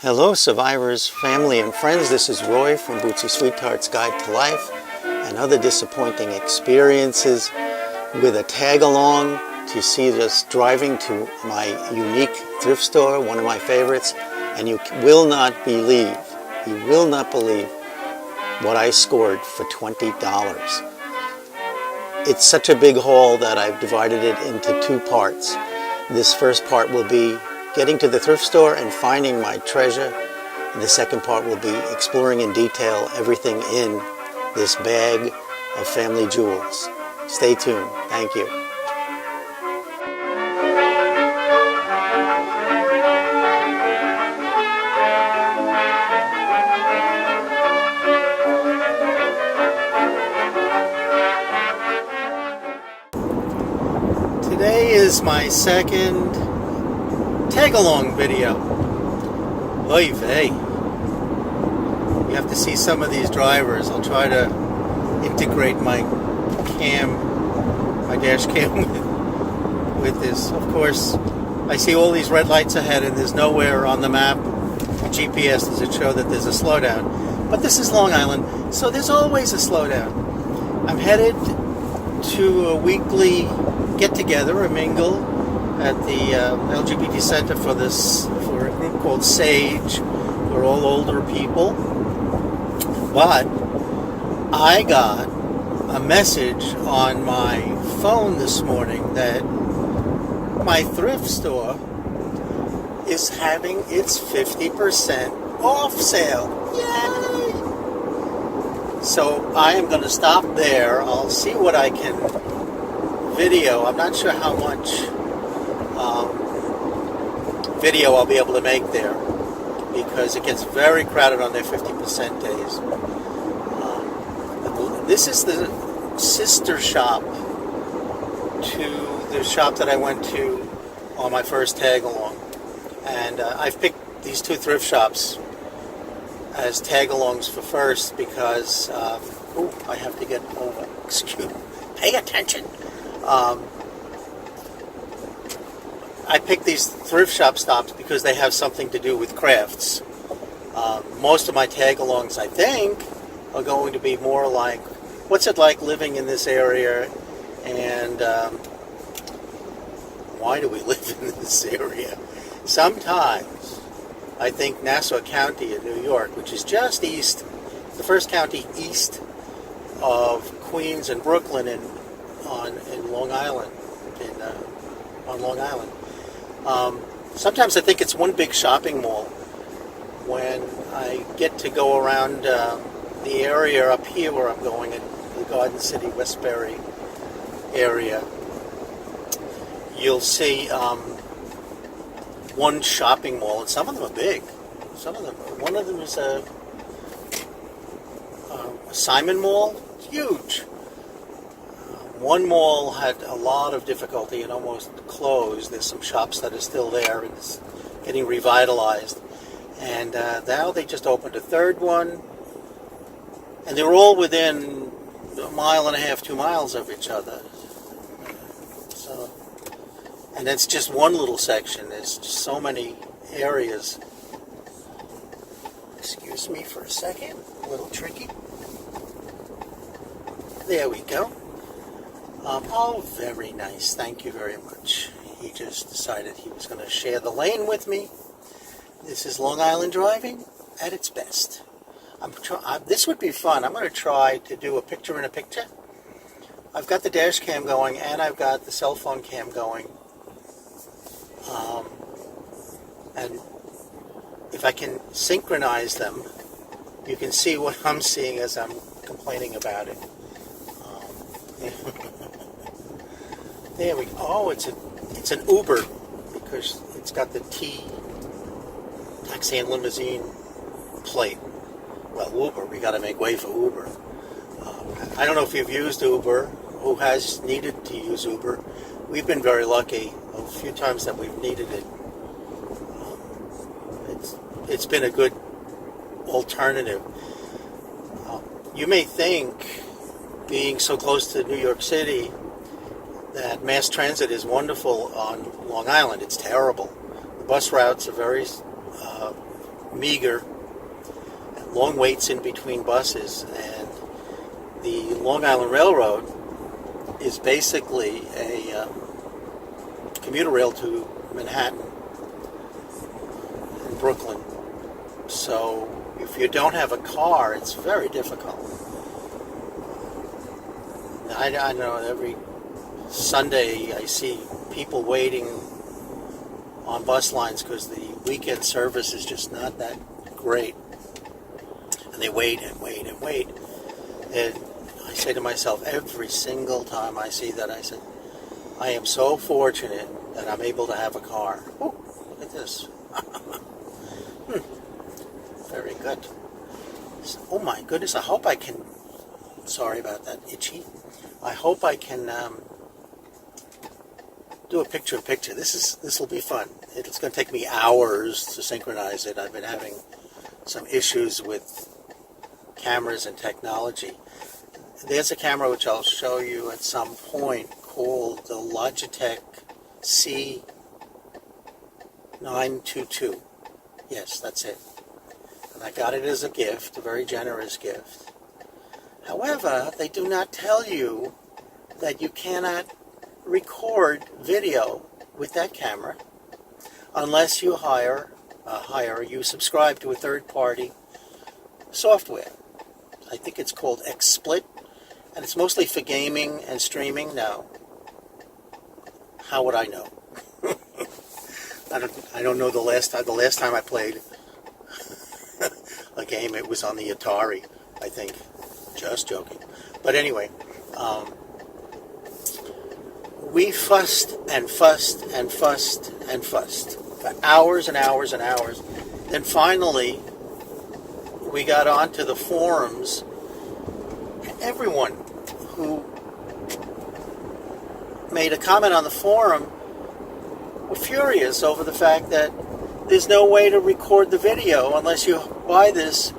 Hello survivors, family and friends, this is Roy from Bootsy Sweetheart's Guide to Life and other disappointing experiences with a tag-along to see us driving to my unique thrift store, one of my favorites, and you will not believe what I scored for $20. It's such a big haul that I've divided it into two parts. This first part will be getting to the thrift store and finding my treasure. And the second part will be exploring in detail everything in this bag of family jewels. Stay tuned. Thank you. Today is my second tag-along video. Oy vey. You have to see some of these drivers. I'll try to integrate my dash cam with this. Of course, I see all these red lights ahead and there's nowhere on the map, GPS, does it show that there's a slowdown. But this is Long Island, so there's always a slowdown. I'm headed to a weekly get-together, a mingle, at the LGBT Center for a group called SAGE. We're all older people. But I got a message on my phone this morning that my thrift store is having its 50% off sale. Yay! So I am going to stop there. I'll see what I can video. I'm not sure how much video I'll be able to make there because it gets very crowded on their 50% days. This is the sister shop to the shop that I went to on my first tag-along. And I've picked these two thrift shops as tag-alongs for first because, I have to get over. Excuse me. Pay attention. I picked these thrift shop stops because they have something to do with crafts. Most of my tag-alongs, I think, are going to be more like, what's it like living in this area, and why do we live in this area? Sometimes, I think Nassau County in New York, which is just east, the first county east of Queens and Brooklyn on Long Island, on Long Island. Sometimes I think it's one big shopping mall. When I get to go around the area up here where I'm going, in the Garden City, Westbury area, you'll see one shopping mall, and some of them are big. One of them is a Simon Mall, it's huge. One mall had a lot of difficulty and almost closed. There's some shops that are still there and it's getting revitalized. And now they just opened a third one. And they're all within a mile and a half, 2 miles of each other. And that's just one little section. There's just so many areas. Excuse me for a second. A little tricky. There we go. Oh, very nice. Thank you very much. He just decided he was going to share the lane with me. This is Long Island driving at its best. This would be fun. I'm going to try to do a picture-in-a-picture. I've got the dash cam going and I've got the cell phone cam going. And if I can synchronize them, you can see what I'm seeing as I'm complaining about it. There we go. Oh, it's an Uber because it's got the T, taxi and limousine plate. Well, Uber, we got to make way for Uber. I don't know if you've used Uber, who has needed to use Uber. We've been very lucky a few times that we've needed it. It's been a good alternative. You may think, being so close to New York City, that mass transit is wonderful on Long Island. It's terrible. The bus routes are very meager, long waits in between buses, and the Long Island Railroad is basically a commuter rail to Manhattan and Brooklyn. So if you don't have a car, it's very difficult. I know every Sunday I see people waiting on bus lines because the weekend service is just not that great. And they wait and wait and wait. And I say to myself every single time I see that, I said, I am so fortunate that I'm able to have a car. Oh, look at this. Very good. Oh my goodness, I hope I can, sorry about that, itchy. I hope I can do a picture-in-picture. This will be fun. It's going to take me hours to synchronize it. I've been having some issues with cameras and technology. There's a camera which I'll show you at some point called the Logitech C922. Yes, that's it. And I got it as a gift, a very generous gift. However, they do not tell you that you cannot record video with that camera unless you you subscribe to a third-party software. I think it's called XSplit, and it's mostly for gaming and streaming. Now, how would I know? I don't know the last time I played a game, it was on the Atari, I think. Just joking. But anyway, we fussed and fussed and fussed and fussed for hours and hours and hours. Then finally, we got onto the forums. Everyone who made a comment on the forum were furious over the fact that there's no way to record the video unless you buy this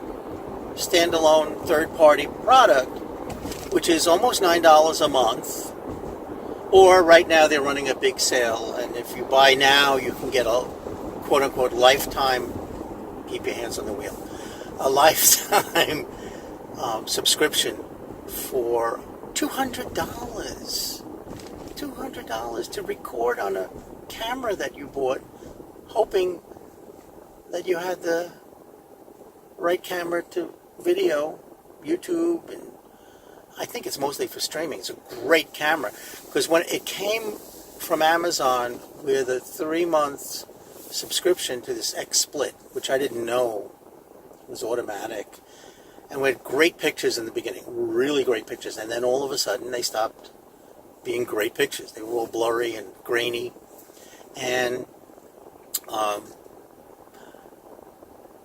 standalone third-party product, which is almost $9 a month. Or right now they're running a big sale, and if you buy now, you can get a quote-unquote lifetime, keep your hands on the wheel, a lifetime subscription for $200. $200 to record on a camera that you bought, hoping that you had the right camera to video, YouTube, and I think it's mostly for streaming. It's a great camera, because when it came from Amazon with a 3-month subscription to this XSplit, which I didn't know was automatic, and we had great pictures in the beginning, really great pictures, and then all of a sudden they stopped being great pictures. They were all blurry and grainy, and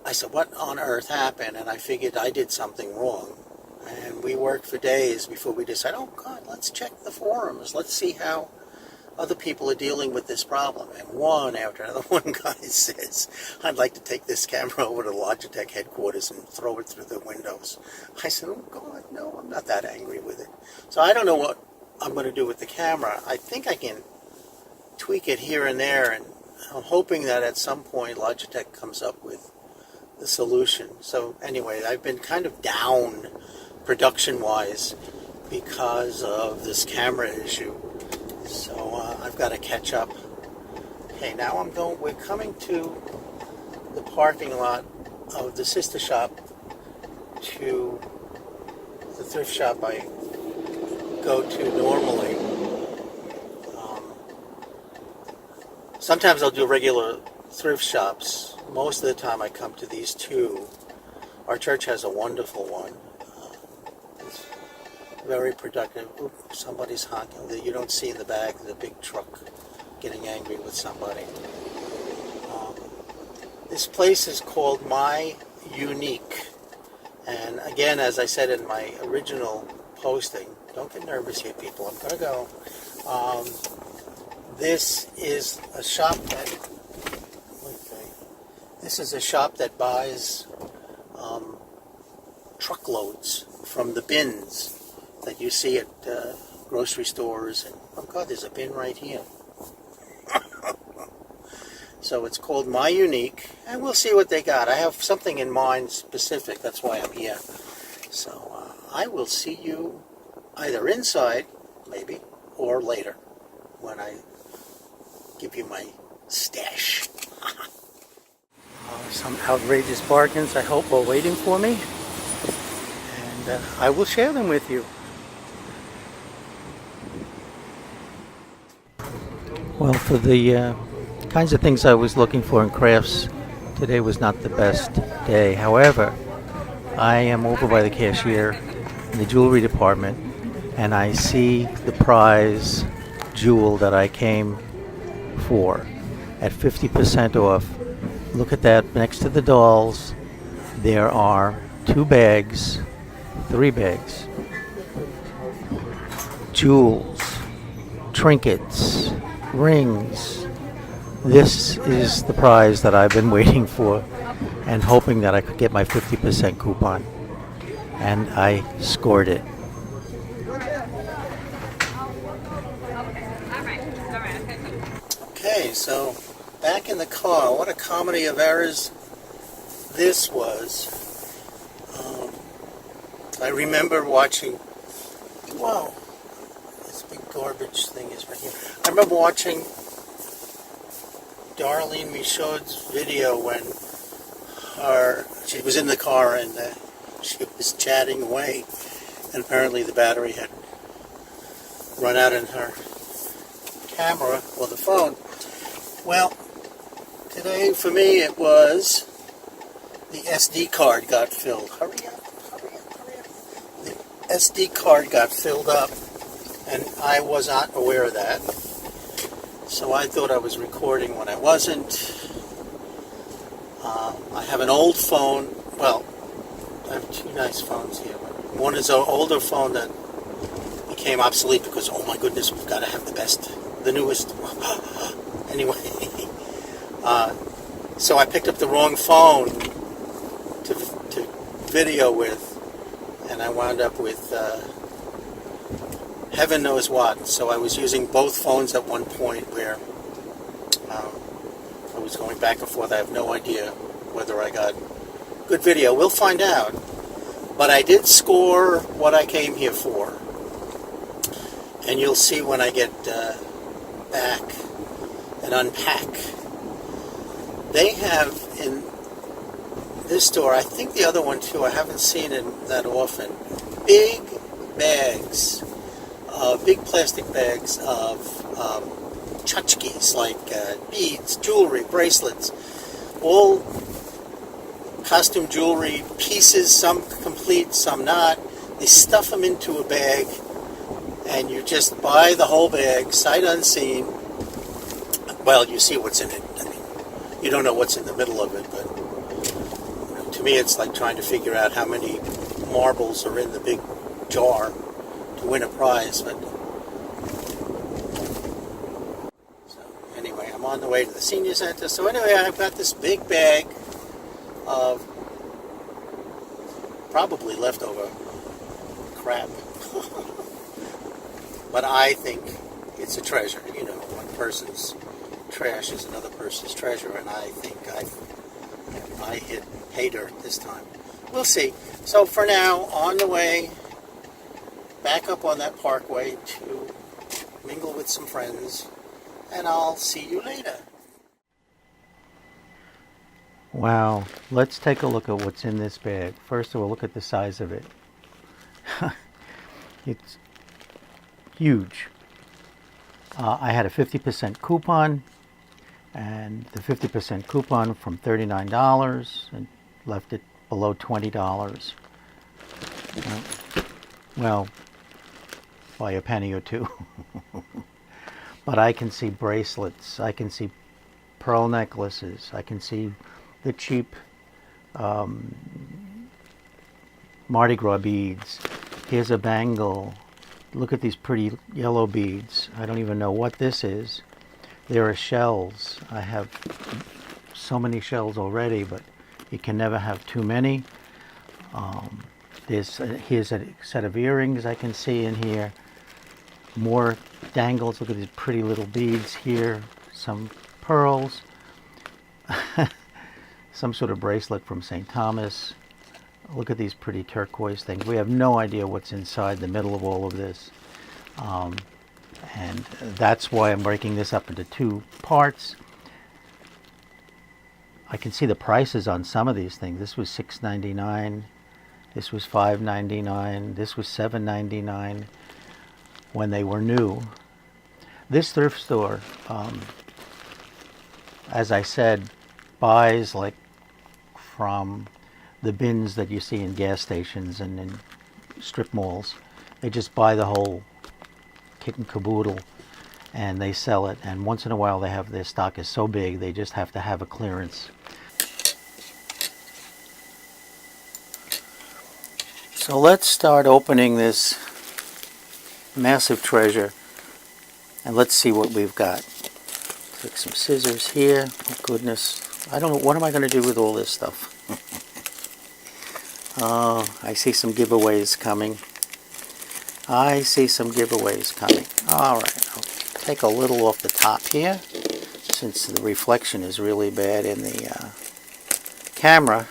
I said, what on earth happened? And I figured I did something wrong. And we worked for days before we decided, oh God, let's check the forums. Let's see how other people are dealing with this problem. And one after another, one guy says, I'd like to take this camera over to Logitech headquarters and throw it through the windows. I said, oh God, no, I'm not that angry with it. So I don't know what I'm going to do with the camera. I think I can tweak it here and there, and I'm hoping that at some point Logitech comes up with the solution. So anyway, I've been kind of down production-wise because of this camera issue. So I've got to catch up. Okay, now we're coming to the parking lot of the sister shop to the thrift shop I go to normally. Sometimes I'll do regular thrift shops. Most of the time I come to these two. Our church has a wonderful one. It's very productive. Oops, somebody's honking. You don't see in the back, there's a big truck getting angry with somebody. This place is called My Unique. And again, as I said in my original posting, don't get nervous here, people. I'm going to go. This is a shop that buys truckloads from the bins that you see at grocery stores. And oh God, there's a bin right here. So it's called My Unique, and we'll see what they got. I have something in mind specific. That's why I'm here. So I will see you either inside, maybe, or later when I give you my stash. Some outrageous bargains, I hope, are waiting for me. And I will share them with you. Well, for the kinds of things I was looking for in crafts, today was not the best day. However, I am over by the cashier in the jewelry department, and I see the prize jewel that I came for at 50% off. Look at that. Next to the dolls, there are 3 bags, jewels, trinkets, rings. This is the prize that I've been waiting for and hoping that I could get my 50% coupon. And I scored it. Okay, so back in the car. What a comedy of errors this was. I remember watching, wow, this big garbage thing is right here. I remember watching Darlene Michaud's video when she was in the car and she was chatting away, and apparently the battery had run out in her camera or the phone. Well, today for me it was the SD card got filled. Hurry up. The SD card got filled up, and I was not aware of that. So I thought I was recording when I wasn't. I have an old phone. Well, I have 2 nice phones here. One is an older phone that became obsolete because, oh my goodness, we've got to have the newest. Anyway, so I picked up the wrong phone to video with, and I wound up with heaven knows what. So I was using both phones at one point where I was going back and forth. I have no idea whether I got good video. We'll find out. But I did score what I came here for. And you'll see when I get back and unpack. They have in this store, I think the other one too, I haven't seen it that often, big bags, big plastic bags of tchotchkes, like beads, jewelry, bracelets, all costume jewelry pieces, some complete, some not. They stuff them into a bag, and you just buy the whole bag, sight unseen. Well, you see what's in it. I mean, you don't know what's in the middle of it, but to me it's like trying to figure out how many marbles are in the big jar to win a prize. But so anyway, I'm on the way to the senior center. So anyway, I've got this big bag of probably leftover crap. But I think it's a treasure. You know, one person's trash is another person's treasure, and I think I hit pay dirt this time. We'll see. So for now, on the way back up on that parkway to mingle with some friends, and I'll see you later. Wow, let's take a look at what's in this bag. First of all, look at the size of it. It's huge. I had a 50% coupon, and the 50% coupon from $39 and left it below $20. Well, by a penny or two. But I can see bracelets, I can see pearl necklaces, I can see the cheap Mardi Gras beads. Here's a bangle. Look at these pretty yellow beads. I don't even know what this is. There are shells. I have so many shells already, but you can never have too many. Here's a set of earrings I can see in here. More dangles. Look at these pretty little beads here. Some pearls. some sort of bracelet from St. Thomas. Look at these pretty turquoise things. We have no idea what's inside the middle of all of this. And that's why I'm breaking this up into two parts. I can see the prices on some of these things. This was $6.99. This was $5.99. This was $7.99 when they were new. This thrift store, as I said, buys like from the bins that you see in gas stations and in strip malls. They just buy the whole kit and caboodle and they sell it. And once in a while they have, their stock is so big they just have to have a clearance. So let's start opening this massive treasure and let's see what we've got. Take some scissors here. Oh goodness, I don't know, what am I going to do with all this stuff? Oh, I see some giveaways coming. I see some giveaways coming. Alright, I'll take a little off the top here since the reflection is really bad in the camera.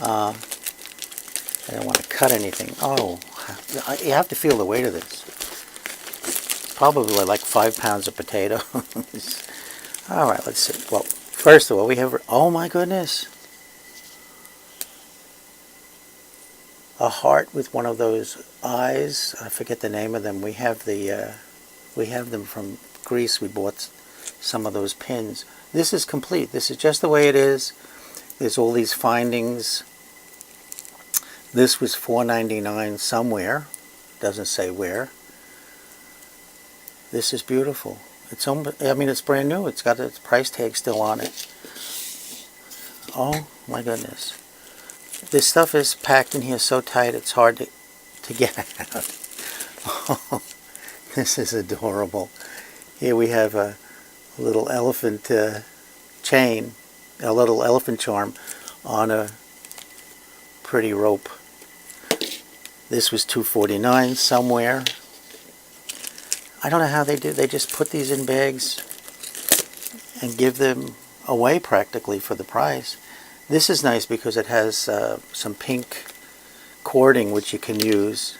I don't want to cut anything. Oh, you have to feel the weight of this. Probably like 5 pounds of potatoes. Alright, let's see. Well, first of all, we have, oh my goodness, a heart with one of those eyes. I forget the name of them. We have them from Greece. We bought some of those pins. This is complete. This is just the way it is. There's all these findings. This was $4.99 somewhere. Doesn't say where. This is beautiful. It's, I mean, it's brand new. It's got its price tag still on it. Oh my goodness. This stuff is packed in here so tight it's hard to get out. Oh, this is adorable. Here we have a little elephant chain, a little elephant charm on a pretty rope. This was $2.49 somewhere. I don't know how they do. They just put these in bags and give them away practically for the price. This is nice because it has some pink cording which you can use.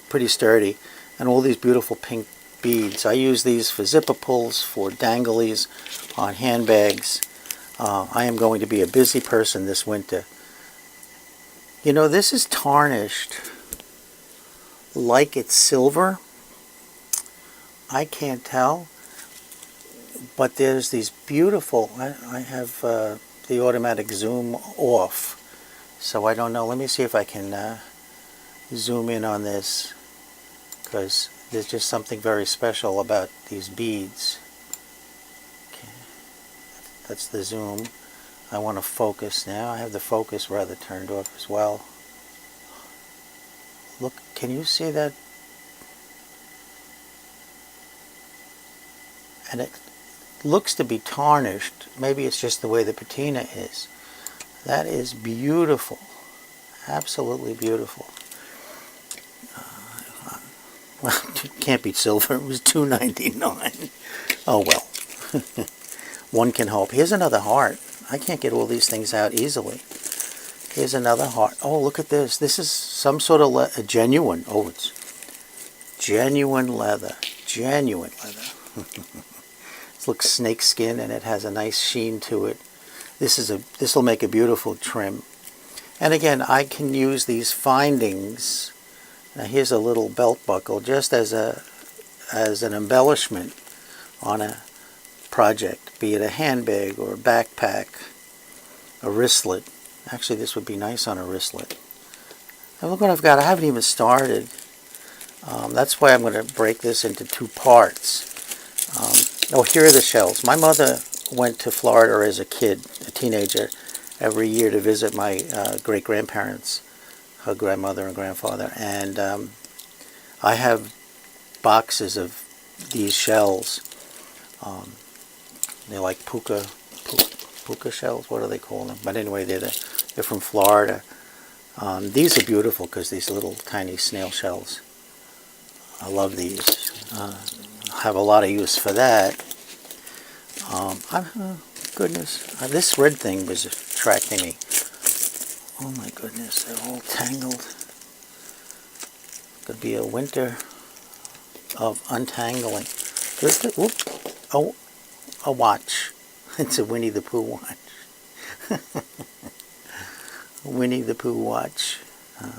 Pretty sturdy. And all these beautiful pink beads. I use these for zipper pulls, for danglies on handbags. I am going to be a busy person this winter. You know, this is tarnished like it's silver. I can't tell. But there's these beautiful, I have the automatic zoom off. So I don't know. Let me see if I can zoom in on this. Because there's just something very special about these beads. Okay. That's the zoom. I want to focus now. I have the focus rather turned off as well. Look, can you see that? And it looks to be tarnished. Maybe it's just the way the patina is. That is beautiful. Absolutely beautiful. Well, it can't be silver. It was $2.99. Oh well. One can hope. Here's another heart. I can't get all these things out easily. Here's another heart. Oh, look at this. This is some sort of genuine. Oh, it's genuine leather. Genuine leather. It looks snake skin and it has a nice sheen to it. This will make a beautiful trim. And again, I can use these findings. Now here's a little belt buckle just as an embellishment on a project, be it a handbag or a backpack, a wristlet. Actually, this would be nice on a wristlet. And look what I've got. I haven't even started. That's why I'm going to break this into two parts. Oh, here are the shells. My mother went to Florida as a kid, a teenager, every year to visit my great-grandparents, her grandmother and grandfather. And I have boxes of these shells. They're like puka shells. What do they call them? But anyway, they're from Florida. These are beautiful because these little tiny snail shells. I love these. Have a lot of use for that. goodness. This red thing was attracting me. Oh my goodness, they're all tangled. Could be a winter of untangling. There's the, whoop, oh, a watch. It's a Winnie the Pooh watch. Winnie the Pooh watch.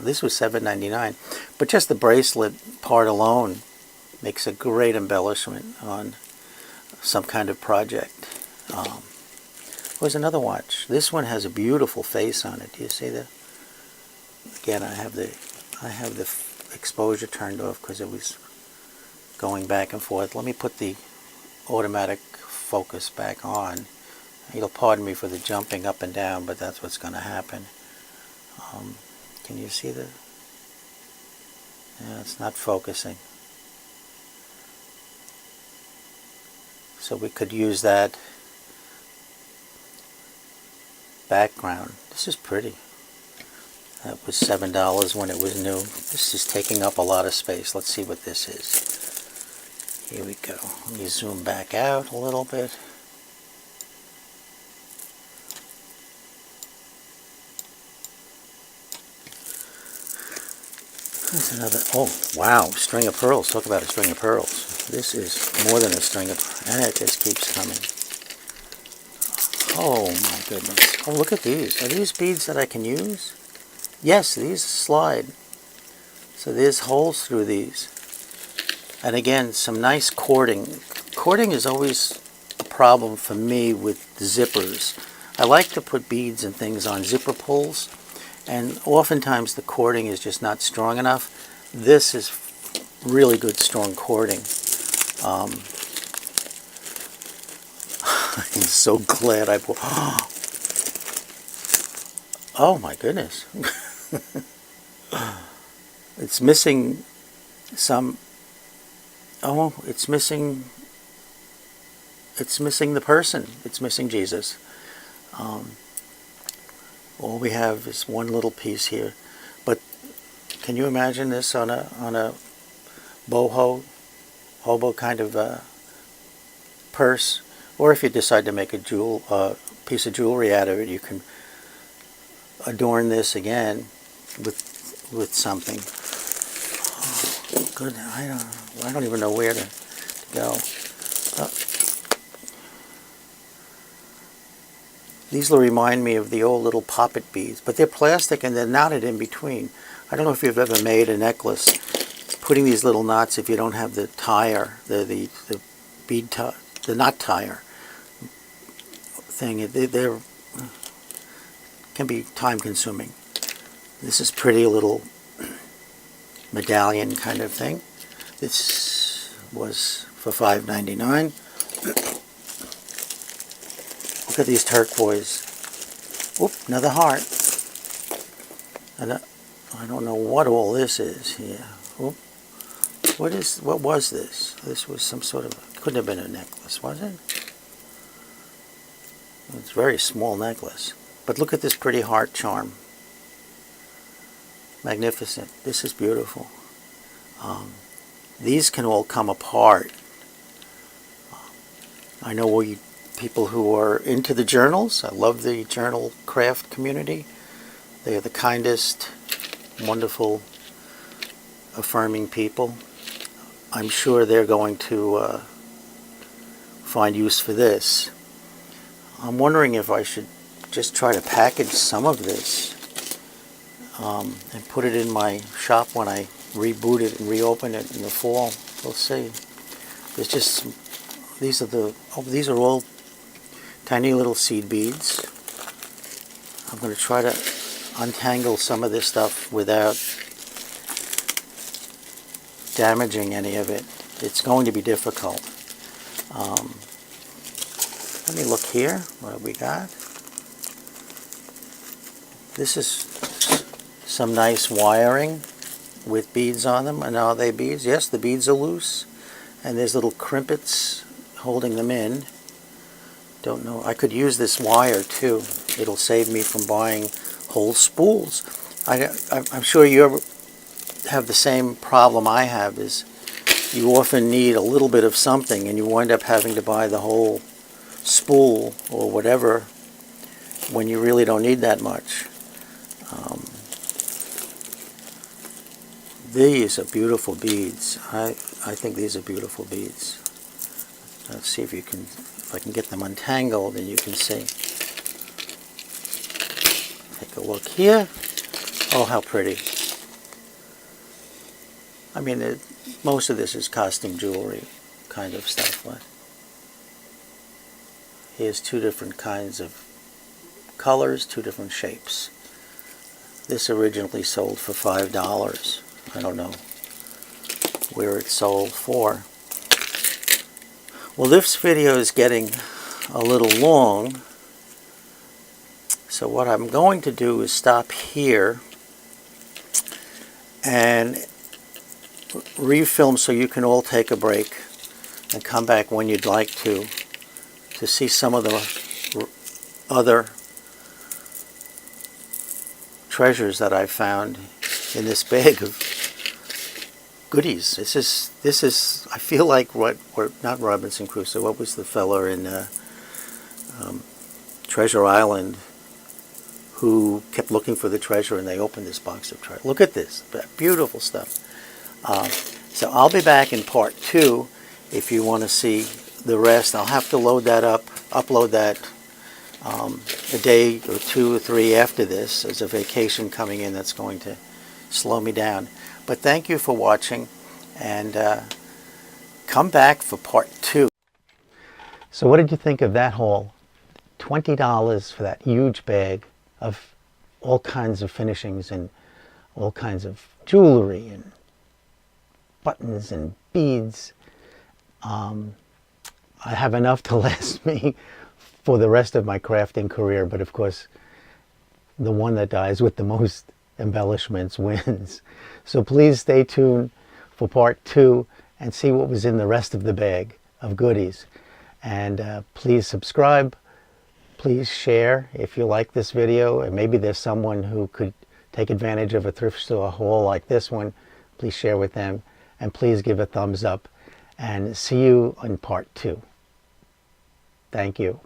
This was $7.99, but just the bracelet part alone makes a great embellishment on some kind of project. There's another watch. This one has a beautiful face on it. Do you see that? Again, I have the exposure turned off because it was going back and forth. Let me put the automatic focus back on. You'll pardon me for the jumping up and down, but that's what's going to happen. Can you see the? Yeah, it's not focusing. So we could use that background. This is pretty. That was $7 when it was new. This is taking up a lot of space. Let's see what this is. Here we go. Let me zoom back out a little bit. There's another, oh wow, string of pearls. Talk about a string of pearls. This is more than a string of pearls, and it just keeps coming. Oh my goodness. Oh, look at these. Are these beads that I can use? Yes, these slide. So there's holes through these. And again, some nice cording. Cording is always a problem for me with zippers. I like to put beads and things on zipper pulls, and oftentimes the cording is just not strong enough. This is really good, strong cording. I'm so glad I bought. Oh my goodness. It's missing some. Oh, it's missing the person. It's missing Jesus. All we have is one little piece here. But can you imagine this on a boho, hobo kind of purse? Or if you decide to make a piece of jewelry out of it, you can adorn this again with something. Oh, good. I don't even know where to go. These will remind me of the old little poppet beads, but they're plastic and they're knotted in between. I don't know if you've ever made a necklace putting these little knots if you don't have the tire, the bead tie, the knot tire thing. They're can be time consuming. This is pretty little medallion kind of thing. This was for $5.99. Look at these turquoise. Oop, another heart. And I don't know what all this is here. Oop. What was this? This was some sort of, couldn't have been a necklace, was it? It's a very small necklace. But look at this pretty heart charm. Magnificent. This is beautiful. These can all come apart. I know people who are into the journals. I love the journal craft community. They are the kindest, wonderful, affirming people. I'm sure they're going to find use for this. I'm wondering if I should just try to package some of this and put it in my shop when I reboot it and reopen it in the fall. We'll see. There's just these are all tiny little seed beads. I'm going to try to untangle some of this stuff without damaging any of it. It's going to be difficult. Let me look here. What have we got? This is some nice wiring with beads on them. And are they beads? Yes, the beads are loose. And there's little crimpets holding them in. Don't know. I could use this wire too. It'll save me from buying whole spools. I'm sure you ever have the same problem I have, is you often need a little bit of something and you wind up having to buy the whole spool or whatever when you really don't need that much. These are beautiful beads. I think these are beautiful beads. Let's see if I can get them untangled and you can see. Take a look here. Oh, how pretty. I mean, most of this is costume jewelry kind of stuff. But here's two different kinds of colors, two different shapes. This originally sold for $5. I don't know where it sold for. Well, this video is getting a little long, so what I'm going to do is stop here and refilm so you can all take a break and come back when you'd like to see some of the other treasures that I found in this bag of goodies. This is I feel like not Robinson Crusoe. What was the fella in Treasure Island who kept looking for the treasure and they opened this box of treasure? Look at this, beautiful stuff. So I'll be back in part 2 if you want to see the rest. I'll have to upload that a day or 2 or 3 after this. There's a vacation coming in that's going to slow me down. But thank you for watching, and come back for part 2. So what did you think of that haul? $20 for that huge bag of all kinds of finishings and all kinds of jewelry and buttons and beads. I have enough to last me for the rest of my crafting career, but of course the one that dies with the most embellishments wins. So please stay tuned for part 2 and see what was in the rest of the bag of goodies. And please subscribe, please share if you like this video, and maybe there's someone who could take advantage of a thrift store haul like this one. Please share with them, and please give a thumbs up, and see you in part 2. Thank you.